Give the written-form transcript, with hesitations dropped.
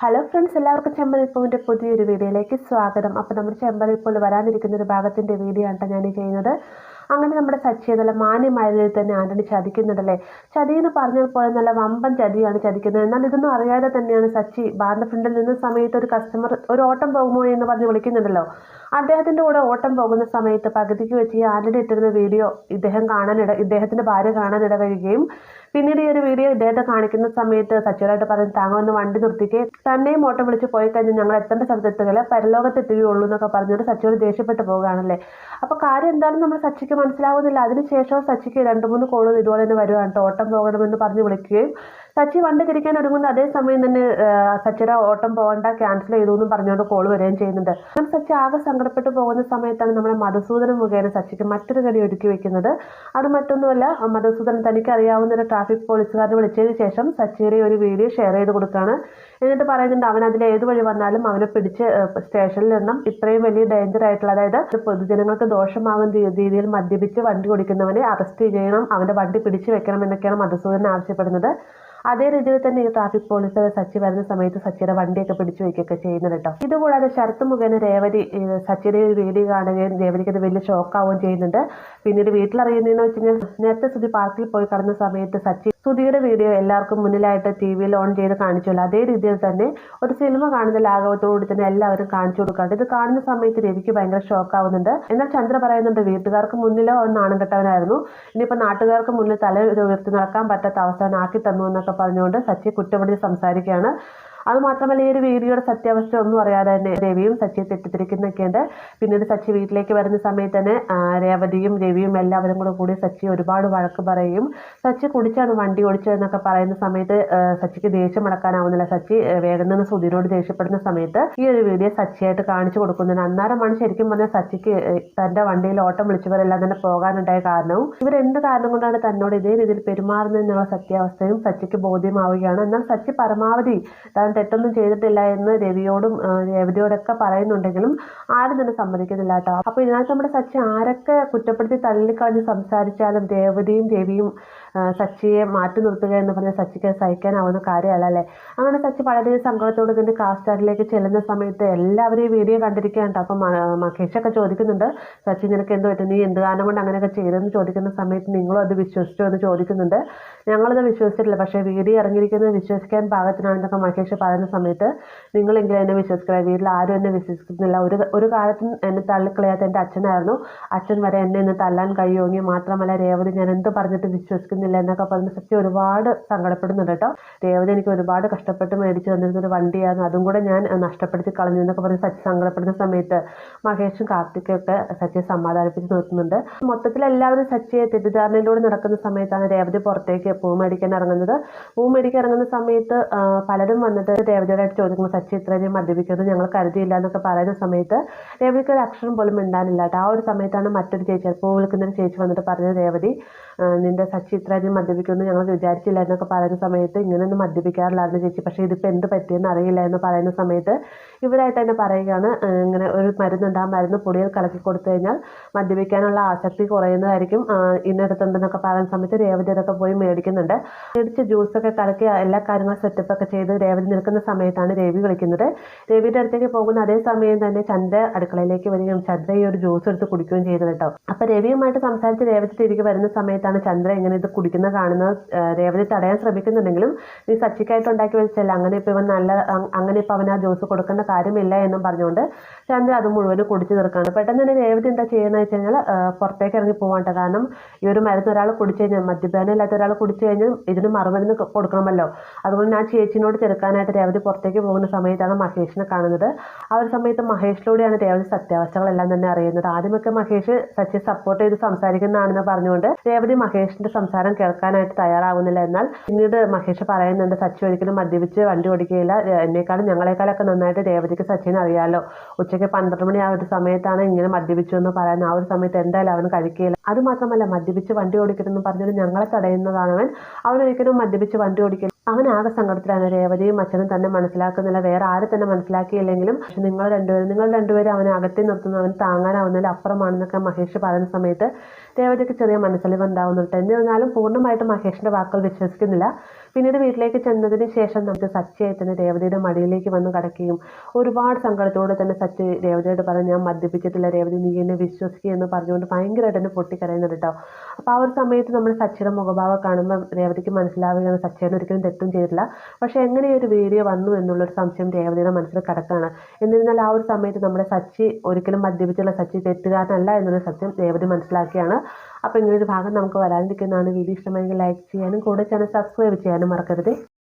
Hello friends, എല്ലാവർക്കും ചെമ്പലിപ്പൂവിൻ്റെ പുതിയൊരു വീഡിയോയിലേക്ക് സ്വാഗതം. അപ്പോൾ നമ്മുടെ ചെമ്പലിപ്പോൾ വരാനിരിക്കുന്ന ഒരു ഭാഗത്തിൻ്റെ വീഡിയോ ആണ് ഞാൻ ചെയ്യുന്നത്. അങ്ങനെ നമ്മുടെ സച്ചി നല്ല മാന്യമായ രീതിയിൽ തന്നെ ആന്റണി ചതിക്കുന്നുണ്ടല്ലേ. ചതി എന്ന് പറഞ്ഞാൽ പോലെ നല്ല വമ്പൻ ചതിയാണ് ചതിക്കുന്നത്. എന്നാൽ ഇതൊന്നും അറിയാതെ തന്നെയാണ് സച്ചി ബാറിൻ്റെ ഫ്രണ്ടിൽ നിന്ന സമയത്ത് ഒരു കസ്റ്റമർ ഒരു ഓട്ടം പോകുമോ എന്ന് പറഞ്ഞ് വിളിക്കുന്നുണ്ടല്ലോ. അദ്ദേഹത്തിൻ്റെ കൂടെ ഓട്ടം പോകുന്ന സമയത്ത് പകുതിക്ക് വെച്ച് ഈ ആന്റണി ഇട്ടിരുന്ന വീഡിയോ ഇദ്ദേഹത്തിൻ്റെ ഭാര്യ കാണാനിടവരികയും പിന്നീട് ഈ ഒരു വീഡിയോ ഇദ്ദേഹത്തെ കാണിക്കുന്ന സമയത്ത് സച്ചിയോടായിട്ട് പറഞ്ഞ് താങ്കളൊന്ന് വണ്ടി നിർത്തിക്കേ, തന്നെയും ഓട്ടം വിളിച്ച് പോയി കഴിഞ്ഞാൽ ഞങ്ങൾ എത്തേണ്ട സ്ഥലത്തെത്തുകയില്ല, പരലോകത്തെത്തുകയുള്ളൂ എന്നൊക്കെ പറഞ്ഞുകൊണ്ട് സച്ചിയോട് ദേഷ്യപ്പെട്ട് പോകുകയാണല്ലേ. അപ്പോൾ കാര്യം എന്താണെന്ന് നമ്മൾ സച്ചിക്ക് മനസ്സിലാവുന്നില്ല. അതിനുശേഷം സച്ചിക്ക് 2-3 കോളുകൾ ഇതുപോലെ തന്നെ വരുവാണ്. ഓട്ടം പോകണമെന്ന് പറഞ്ഞ് വിളിക്കുകയും സച്ചി വണ്ടി തിരിക്കാൻ ഒരുങ്ങുന്ന അതേസമയം തന്നെ സച്ചിയുടെ ഓട്ടം പോകേണ്ട, ക്യാൻസൽ ചെയ്തു എന്നും പറഞ്ഞുകൊണ്ട് കോൾ വരികയും ചെയ്യുന്നുണ്ട്. അങ്ങനെ സച്ചി ആകെ സങ്കടപ്പെട്ടു പോകുന്ന സമയത്താണ് നമ്മുടെ മധുസൂദനൻ മുഖേന സച്ചിക്ക് മറ്റൊരു കടി ഒരുക്കി വെക്കുന്നത്. അത് മറ്റൊന്നുമല്ല, മധുസൂദനൻ തനിക്ക് അറിയാവുന്ന ഒരു ട്രാഫിക് പോലീസുകാരനെ വിളിച്ചതിന് ശേഷം സച്ചിയുടെ ഒരു വീഡിയോ ഷെയർ ചെയ്ത് കൊടുക്കുകയാണ്. എന്നിട്ട് പറയുന്നുണ്ട് അവൻ അതിൽ ഏത് വഴി വന്നാലും അവനെ പിടിച്ച് സ്റ്റേഷനിൽ നിന്നും ഇത്രയും വലിയ ഡേഞ്ചർ ആയിട്ടുള്ള, അതായത് പൊതുജനങ്ങൾക്ക് ദോഷമാകുന്ന രീതിയിൽ മദ്യപിച്ച് വണ്ടി ഓടിക്കുന്നവനെ അറസ്റ്റ് ചെയ്യണം, അവന്റെ വണ്ടി പിടിച്ചു വെക്കണം എന്നൊക്കെയാണ് മധുസൂദനൻ ആവശ്യപ്പെടുന്നത്. അതേ രീതിയിൽ തന്നെ ഈ ട്രാഫിക് പോലീസ് സച്ചി വരുന്ന സമയത്ത് സച്ചിയുടെ വണ്ടിയൊക്കെ പിടിച്ചു വയ്ക്കുകയൊക്കെ ചെയ്യുന്നത് കേട്ടോ. ഇതുകൂടാതെ ശരത്ത് മുഖേന രേവതി സച്ചിയുടെ ഒരു വീഡിയോ കാണുകയും രേവതിക്ക് അത് വലിയ ഷോക്കാവുകയും ചെയ്യുന്നുണ്ട്. പിന്നീട് വീട്ടിലറിയുന്നതെന്ന് വെച്ച് കഴിഞ്ഞാൽ നേരത്തെ സുധി പാർക്കിൽ പോയി കടന്ന സമയത്ത് സച്ചി സുധിയുടെ വീഡിയോ എല്ലാവർക്കും മുന്നിലായിട്ട് TV-യിൽ ഓൺ ചെയ്ത് കാണിച്ചല്ലോ. അതേ രീതിയിൽ തന്നെ ഒരു സിനിമ കാണുന്ന ലാഘവത്തോടുകൂടി തന്നെ എല്ലാവരും കാണിച്ചു കൊടുക്കാറുണ്ട്. ഇത് കാണുന്ന സമയത്ത് രവിക്ക് ഭയങ്കര ഷോക്കാവുന്നുണ്ട്. എന്നാൽ ചന്ദ്ര പറയുന്നുണ്ട് വീട്ടുകാർക്ക് മുന്നിലോ നാണം കെട്ടവനായിരുന്നു, ഇനിയിപ്പോൾ നാട്ടുകാർക്ക് മുന്നിൽ തല ഉയർത്തി നടക്കാൻ പറ്റാത്ത അവസ്ഥ ആക്കി തന്നു എന്നൊക്കെ പറഞ്ഞുകൊണ്ട് സച്ചി കുറ്റപ്പെടുത്തി സംസാരിക്കുകയാണ്. അതുമാത്രമല്ല, ഈ ഒരു വീഡിയോയുടെ സത്യാവസ്ഥ ഒന്നും അറിയാതെ തന്നെ രവിയും സച്ചിയെ തെറ്റിദ്ധരിക്കുന്നൊക്കെയുണ്ട്. പിന്നീട് സച്ചി വീട്ടിലേക്ക് വരുന്ന സമയത്ത് തന്നെ രേവതിയും രവിയും എല്ലാവരും കൂടി സച്ചി ഒരുപാട് വഴക്ക് പറയുകയും സച്ചി കുടിച്ചാണ് വണ്ടി ഓടിച്ചതെന്നൊക്കെ പറയുന്ന സമയത്ത് സച്ചിക്ക് ദേഷ്യം അടക്കാനാവുന്നില്ല. സച്ചി വേഗം നിന്ന് സുധീരോട് ദേഷ്യപ്പെടുന്ന സമയത്ത് ഈ ഒരു വീഡിയോ സച്ചിയായിട്ട് കാണിച്ചു കൊടുക്കുന്നുണ്ട്. അന്നേരമാണ് ശരിക്കും പറഞ്ഞാൽ സച്ചിക്ക് തന്റെ വണ്ടിയിൽ ഓട്ടം വിളിച്ചവരെല്ലാം തന്നെ പോകാനുണ്ടായ കാരണവും ഇവരെന്ത് കാരണം കൊണ്ടാണ് തന്നോട് ഇതേ രീതിയിൽ പെരുമാറുന്നതെന്നുള്ള സത്യാവസ്ഥയും സച്ചിക്ക് ബോധ്യമാവുകയാണ്. എന്നാൽ സച്ചി പരമാവധി താൻ തെറ്റൊന്നും ചെയ്തിട്ടില്ല എന്ന് രവിയോടും രേവതിയോടൊക്കെ പറയുന്നുണ്ടെങ്കിലും ആരും തന്നെ സമ്മതിക്കുന്നില്ല കേട്ടോ. അപ്പോൾ ഇതിനകത്ത് നമ്മുടെ സച്ചി ആരൊക്കെ കുറ്റപ്പെടുത്തി തള്ളിക്കളഞ്ഞ് സംസാരിച്ചാലും രവിയും സച്ചിയെ മാറ്റി നിർത്തുക എന്ന് പറഞ്ഞാൽ സച്ചിക്ക് സഹിക്കാനാവുന്ന കാര്യമല്ല അല്ലേ. അങ്ങനെ സച്ചി വളരെയധികം സങ്കടത്തോടെ തന്നെ കാസ്റ്റാറിലേക്ക് ചെല്ലുന്ന സമയത്ത് എല്ലാവരും ഈ വീഡിയോ കണ്ടിരിക്കുകയാണ്. അപ്പം മഹേഷൊക്കെ ചോദിക്കുന്നുണ്ട് സച്ചി നിനക്ക് എന്ത് പറ്റും, നീ എന്ത് കാരണം കൊണ്ട് അങ്ങനെയൊക്കെ ചെയ്തെന്ന് ചോദിക്കുന്ന സമയത്ത് നിങ്ങളും അത് വിശ്വസിച്ചോ എന്ന് ചോദിക്കുന്നുണ്ട്. ഞങ്ങളത് വിശ്വസിച്ചിട്ടില്ല, പക്ഷേ വീഡിയോ ഇറങ്ങിയിരിക്കുന്നത് വിശ്വസിക്കാൻ പാകത്തിനാണെന്നൊക്കെ മഹേഷ് പറയുന്ന സമയത്ത് നിങ്ങളെങ്കിലും എന്നെ വിശ്വസിക്കുക, വീട്ടിൽ ആരും എന്നെ വിശ്വസിക്കുന്നില്ല, ഒരു കാലത്തും എന്നെ തള്ളിക്കളയാത്ത എൻ്റെ അച്ഛനായിരുന്നു, അച്ഛൻ വരെ എന്നെ ഇന്ന് തല്ലാൻ കഴിയുമെങ്കിൽ മാത്രമല്ല രേവതി ഞാൻ എന്ത് പറഞ്ഞിട്ട് വിശ്വസിക്കുന്നില്ല എന്നൊക്കെ പറഞ്ഞ് സത്യം ഒരുപാട് സങ്കടപ്പെടുന്നുണ്ട് കേട്ടോ. രേവതി എനിക്ക് ഒരുപാട് കഷ്ടപ്പെട്ട് മേടിച്ച് തന്നിരുന്ന ഒരു വണ്ടിയായിരുന്നു, അതും കൂടെ ഞാൻ നഷ്ടപ്പെടുത്തി കളഞ്ഞു എന്നൊക്കെ പറഞ്ഞ് സച്ചി സങ്കടപ്പെടുന്ന സമയത്ത് മഹേഷും കാർത്തിക്കൊക്കെ സച്ചിയെ സമാധാനിപ്പിച്ച് നിർത്തുന്നുണ്ട്. മൊത്തത്തിൽ എല്ലാവരും സച്ചിയെ തെറ്റിദ്ധാരണയിലൂടെ നടക്കുന്ന സമയത്താണ് രേവതി പുറത്തേക്ക് പൂ മേടിക്കാൻ ഇറങ്ങുന്നത്. പൂ മേടിക്കാൻ ഇറങ്ങുന്ന സമയത്ത് പലരും വന്നിട്ട് രേവതിയോടായിട്ട് ചോദിക്കുമ്പോൾ സച്ചി ഇത്രയും മദ്യപിക്കുന്നത് ഞങ്ങൾ കരുതിയില്ല എന്നൊക്കെ പറയുന്ന സമയത്ത് രേവതിക്ക് ഒരു അക്ഷരം പോലും മിണ്ടാനില്ല. ആ ഒരു സമയത്താണ് മറ്റൊരു ചേച്ചി, പൂ വിളിക്കുന്നൊരു ചേച്ചി വന്നിട്ട് പറഞ്ഞത് രേവതി നിന്റെ സച്ചി ഇത്രയും മദ്യപിക്കുമെന്ന് ഞങ്ങൾ വിചാരിച്ചില്ല എന്നൊക്കെ പറയുന്ന സമയത്ത് ഇങ്ങനെയൊന്നും മദ്യപിക്കാറില്ലായിരുന്നു ചേച്ചി, പക്ഷേ ഇതിപ്പോൾ എന്ത് പറ്റിയെന്ന് അറിയില്ല എന്ന് പറയുന്ന സമയത്ത് ഇവരായിട്ട് തന്നെ പറയുകയാണ് ഇങ്ങനെ ഒരു മരുന്നുണ്ട്, ആ മരുന്ന് പൊടിയിൽ കലക്കി കൊടുത്തു കഴിഞ്ഞാൽ മദ്യപിക്കാനുള്ള ആസക്തി കുറയുന്നതായിരിക്കും, ഇന്നെടുത്തുണ്ടെന്നൊക്കെ പറയുന്ന സമയത്ത് രേവതി അതൊക്കെ പോയി മേടിക്കുന്നുണ്ട്. മേടിച്ച് ജ്യൂസൊക്കെ കലക്കി എല്ലാ കാര്യങ്ങളും സെറ്റപ്പൊക്കെ ചെയ്ത് രേവതി നിൽക്കുന്ന സമയത്താണ് രവി വിളിക്കുന്നത്. രവിയുടെ അടുത്തേക്ക് പോകുന്ന അതേ സമയം തന്നെ ചന്ദ്ര അടുക്കളയിലേക്ക് വരികയും ചന്ദ്ര ഈ ഒരു ജ്യൂസ് എടുത്ത് കുടിക്കുകയും ചെയ്തു കേട്ടോ. അപ്പൊ രവിയുമായിട്ട് സംസാരിച്ച് രേവതി തിരികെ വരുന്ന സമയത്താണ് ചന്ദ്ര ഇങ്ങനെ ഇത് കുടിക്കുന്ന കാണുന്നത്. രേവതി തടയാൻ ശ്രമിക്കുന്നുണ്ടെങ്കിലും നീ സച്ചിക്കായിട്ട് ഉണ്ടാക്കി വെച്ചല്ല, അങ്ങനെ ഇപ്പൊ അവൻ ആ ജ്യൂസ് കൊടുക്കേണ്ട കാര്യമില്ല എന്നും പറഞ്ഞുകൊണ്ട് ചന്ദ്ര അത് മുഴുവനും കുടിച്ചു തീർക്കാണ്. പെട്ടെന്ന് തന്നെ രേവതി എന്താ ചെയ്യുന്നത് വെച്ച് കഴിഞ്ഞാൽ പുറത്തേക്ക് ഇറങ്ങി പോകാണ്ട്. കാരണം ഈ ഒരു മരുന്ന് ഒരാൾ കുടിച്ചു കഴിഞ്ഞാൽ, മദ്യപാനം ഇല്ലാത്ത ഒരാൾ കുടിച്ചു കഴിഞ്ഞാൽ ഇതിന് മറുമരുന്ന് കൊടുക്കണമല്ലോ, അതുകൊണ്ട് ഞാൻ ചേച്ചിനോട് ചെറുക്കാനായിട്ട് രേവതി പുറത്തേക്ക് പോകുന്ന സമയത്താണ് മഹേഷിനെ കാണുന്നത്. ആ ഒരു സമയത്ത് മഹേഷിലൂടെയാണ് രേവതി സത്യാവസ്ഥകളെല്ലാം തന്നെ അറിയുന്നത്. ആദ്യമൊക്കെ മഹേഷ് സച്ചിയെ സപ്പോർട്ട് ചെയ്ത് സംസാരിക്കുന്നതാണെന്ന് പറഞ്ഞുകൊണ്ട് രേവതി മഹേഷിന്റെ സംസാരം കേൾക്കാനായിട്ട് തയ്യാറാവുന്നില്ല. എന്നാൽ പിന്നീട് മഹേഷ് പറയുന്നുണ്ട് സച്ചി ഒരിക്കലും മദ്യപിച്ച് വണ്ടി ഓടിക്കുകയില്ല, എന്നെക്കാളും ഞങ്ങളെക്കാളൊക്കെ നന്നായിട്ട് രേവതിക്ക് സച്ചിനെ അറിയാലോ, ഉച്ചയ്ക്ക് 12 മണി ആ ഒരു സമയത്താണ് ഇങ്ങനെ മദ്യപിച്ചു എന്ന് പറയാൻ, ആ ഒരു സമയത്ത് എന്തായാലും അവൻ കഴിക്കുകയില്ല, അതുമാത്രമല്ല മദ്യപിച്ച് വണ്ടി ഓടിക്കരുതെന്ന് പറഞ്ഞത് ഞങ്ങളെ തടയുന്നതാണ് അവൻ ഒരിക്കലും മദ്യപിച്ച് വണ്ടി ഓടിക്കില്ല. അവൻ ആകെ സങ്കടത്തിലാണ്. രേവതിയും അച്ഛനും തന്നെ മനസ്സിലാക്കുന്നില്ല, വേറെ ആരും തന്നെ മനസ്സിലാക്കിയില്ലെങ്കിലും പക്ഷെ നിങ്ങൾ രണ്ടുപേരും അവനെ അകത്തി നിർത്തുന്നു, അവൻ താങ്ങാനാവുന്നതിൽ അപ്പുറമാണെന്നൊക്കെ മഹേഷ് പറയുന്ന സമയത്ത് രേവതിക്ക് ചെറിയ മനസ്സലിവ് ഉണ്ടാവുന്നുണ്ട്. എന്നിരുന്നാലും പൂർണ്ണമായിട്ട് മഹേഷിന്റെ വാക്കുകൾ വിശ്വസിക്കുന്നില്ല. പിന്നീട് വീട്ടിലേക്ക് ചെന്നതിന് ശേഷം നമുക്ക് സച്ചിയായി തന്നെ രേവതിയുടെ മടിയിലേക്ക് വന്ന് കിടക്കുകയും ഒരുപാട് സങ്കടത്തോടെ തന്നെ സച്ചി രേവതിയോട് പറഞ്ഞു, ഞാൻ മദ്യപിച്ചിട്ടില്ല രേവതി, നീ എന്നെ വിശ്വസിക്കുക എന്ന് പറഞ്ഞുകൊണ്ട് ഭയങ്കരമായിട്ട് തന്നെ പൊട്ടിക്കരയുന്നുണ്ട് കേട്ടോ. അപ്പോൾ ആ ഒരു സമയത്ത് നമ്മൾ സച്ചിയുടെ മുഖഭാവം കാണുമ്പോൾ രേവതിക്ക് മനസ്സിലാവുകയാണ് സച്ചിയുടെ ഒരിക്കലും തെറ്റും ചെയ്തിട്ടില്ല. പക്ഷേ എങ്ങനെ ഒരു വീഡിയോ വന്നു എന്നുള്ളൊരു സംശയം രേവതിയുടെ മനസ്സിൽ കിടക്കുകയാണ്. എന്നിരുന്നാൽ ആ ഒരു സമയത്ത് നമ്മുടെ സച്ചി ഒരിക്കലും മദ്യപിച്ചുള്ള സച്ചി തെറ്റുകാരനല്ല എന്നുള്ള സത്യം രേവതി മനസ്സിലാക്കിയാണ്. അപ്പോൾ ഇങ്ങനൊരു ഭാഗം നമുക്ക് വരാനിരിക്കുന്നതാണ്. വീഡിയോ ഇഷ്ടമെങ്കിൽ ലൈക്ക് ചെയ്യാനും കൂടെ ചാനൽ സബ്സ്ക്രൈബ് ചെയ്യാനും മറക്കരുത്.